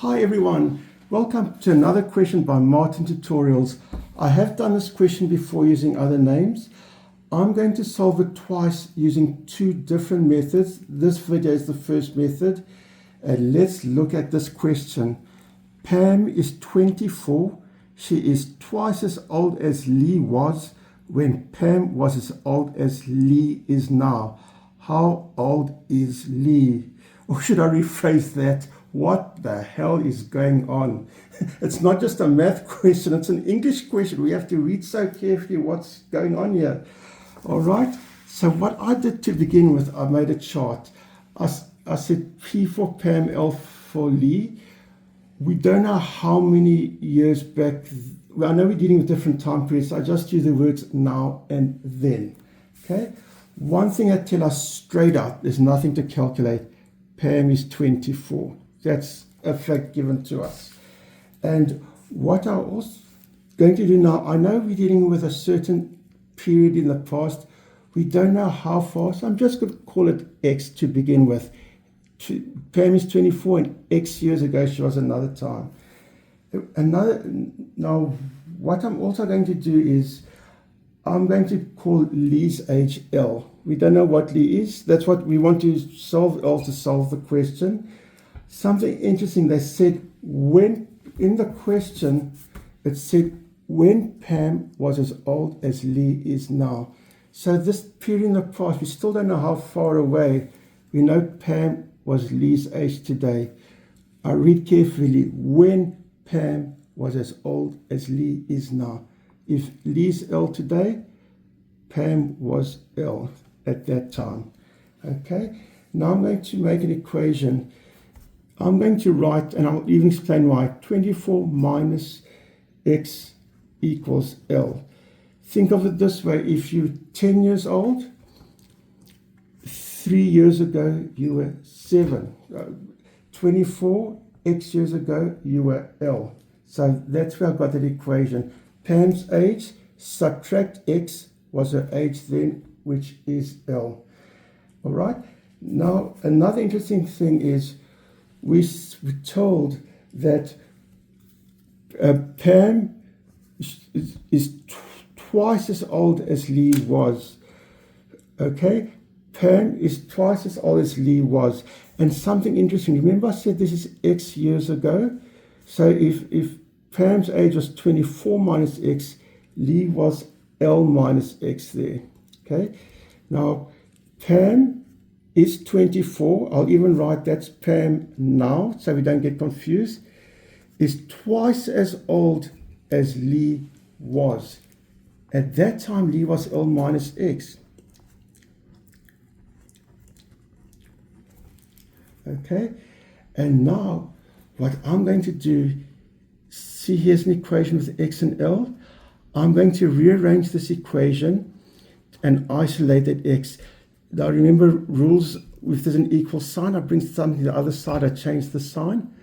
Hi everyone, welcome to another question by Martin Tutorials. I have done this question before using other names. I'm going to solve it twice using two different methods. This video is the first method. And let's look at this question. Pam is 24. She is twice as old as Lee was when Pam was as old as Lee is now. How old is Lee? Or should I rephrase that? What the hell is going on? It's not just a math question, it's an English question. We have to read so carefully what's going on here. All right, so what I did to begin with, I made a chart. I said P for Pam, L for Lee. We don't know how many years back. Well, I know we're dealing with different time periods. So I just use the words now and then. Okay, one thing I tell us straight out, there's nothing to calculate. Pam is 24. That's a fact given to us. And what I'm also going to do now, I know we're dealing with a certain period in the past. We don't know how far, so I'm just going to call it X to begin with. Pam is 24 and X years ago she was another time. Now, what I'm also going to do is I'm going to call Lee's age L. We don't know what Lee is. That's what we want to solve, L, to solve the question. Something interesting, they said when, in the question, it said when Pam was as old as Lee is now. So this period in the past, we still don't know how far away. We know Pam was Lee's age today. I read carefully, when Pam was as old as Lee is now. If Lee's L today, Pam was L at that time. Okay, now I'm going to make an equation. I'm going to write, and I'll even explain why, 24 minus X equals L. Think of it this way, if you're 10 years old, 3 years ago you were 7. 24 X years ago you were L. So that's where I got that equation. Pam's age, subtract X, was her age then, which is L. All right. Now, another interesting thing is we're told that Pam is twice as old as Lee was. Okay. Pam is twice as old as Lee was. And something interesting, remember I said this is X years ago? So if Pam's age was 24 minus X, Lee was L minus X there. Okay. Now, Pam is 24. I'll even write that's Pam now, so we don't get confused. Is twice as old as Lee was. At that time, Lee was L minus X. Okay. And now, what I'm going to do, see here's an equation with X and L. I'm going to rearrange this equation and isolate that X. Now remember rules, if there's an equal sign, I bring something to the other side, I change the sign.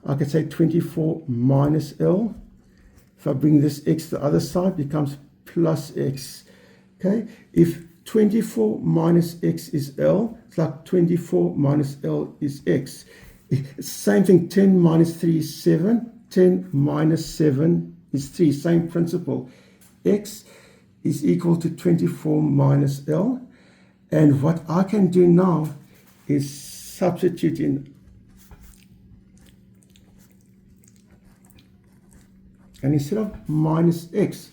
I could say 24 minus L. If I bring this X to the other side, it becomes plus X. Okay, if 24 minus X is L, it's like 24 minus L is X. Same thing, 10 minus 3 is 7. 10 minus 7 is 3, same principle. X is equal to 24 minus L. And what I can do now is substitute in. And instead of minus X,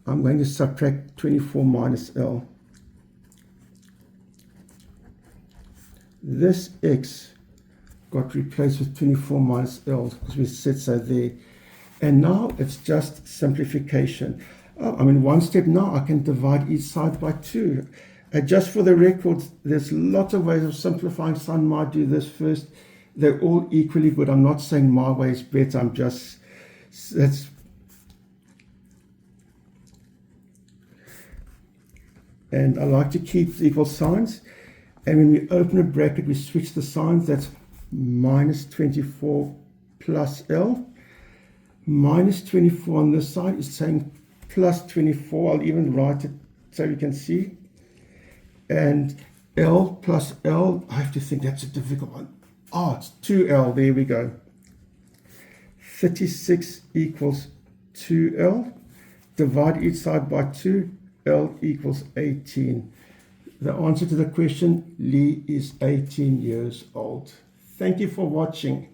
I'm going to subtract 24 minus L. This X got replaced with 24 minus L because we said so there. And now it's just simplification. One step now, I can divide each side by 2. Just for the record, there's lots of ways of simplifying. Some might do this first. They're all equally good. I'm not saying my way is better. And I like to keep the equal signs. And when we open a bracket, we switch the signs. That's minus 24 plus L. Minus 24 on this side is saying plus 24. I'll even write it so you can see. And L plus L, I have to think that's a difficult one. Oh, it's 2L. There we go. 36 equals 2L. Divide each side by 2. L equals 18. The answer to the question, Lee is 18 years old. Thank you for watching.